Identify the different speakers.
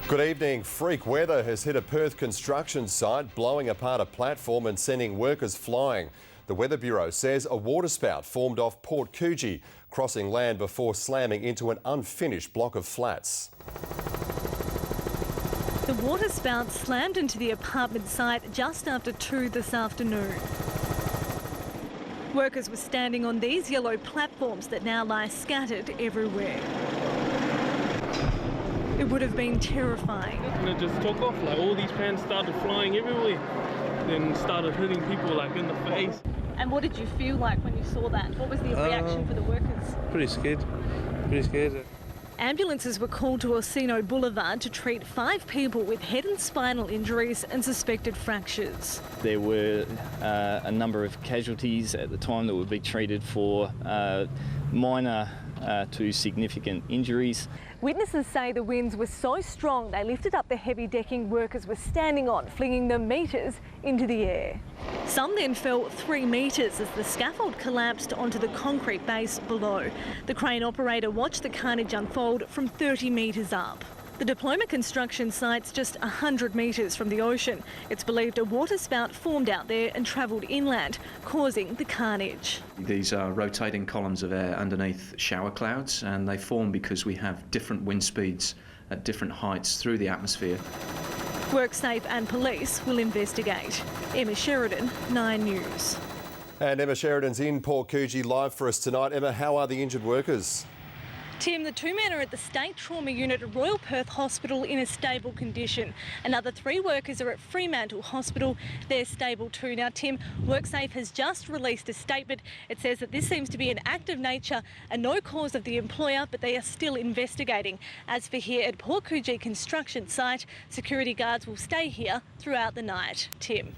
Speaker 1: Good evening. Freak weather has hit a Perth construction site, blowing apart a platform and sending workers flying. The Weather Bureau says a waterspout formed off North Coogee, crossing land before slamming into an unfinished block of flats.
Speaker 2: The waterspout slammed into the apartment site just after 2 this afternoon. Workers were standing on these yellow platforms that now lie scattered everywhere. It would have been terrifying.
Speaker 3: And it just took off, like all these pans started flying everywhere, then started hitting people like in the face.
Speaker 2: And what did you feel like when you saw that? What was the reaction for the workers?
Speaker 4: Pretty scared.
Speaker 2: Ambulances were called to Orsino Boulevard to treat 5 people with head and spinal injuries and suspected fractures.
Speaker 5: There were a number of casualties at the time that would be treated for minor to significant injuries.
Speaker 2: Witnesses say the winds were so strong they lifted up the heavy decking workers were standing on, flinging them metres into the air. Some then fell 3 metres as the scaffold collapsed onto the concrete base below. The crane operator watched the carnage unfold from 30 metres up. The Diploma construction site's just 100 metres from the ocean. It's believed a waterspout formed out there and travelled inland, causing the carnage.
Speaker 6: These are rotating columns of air underneath shower clouds, and they form because we have different wind speeds at different heights through the atmosphere.
Speaker 2: WorkSafe and police will investigate. Emma Sheridan, 9 News.
Speaker 1: And Emma Sheridan's in North Coogee live for us tonight. Emma, how are the injured workers?
Speaker 2: Tim, the 2 men are at the State Trauma Unit at Royal Perth Hospital in a stable condition. Another 3 workers are at Fremantle Hospital. They're stable too. Now, Tim, WorkSafe has just released a statement. It says that this seems to be an act of nature and no cause of the employer, but they are still investigating. As for here at North Coogee construction site, security guards will stay here throughout the night. Tim.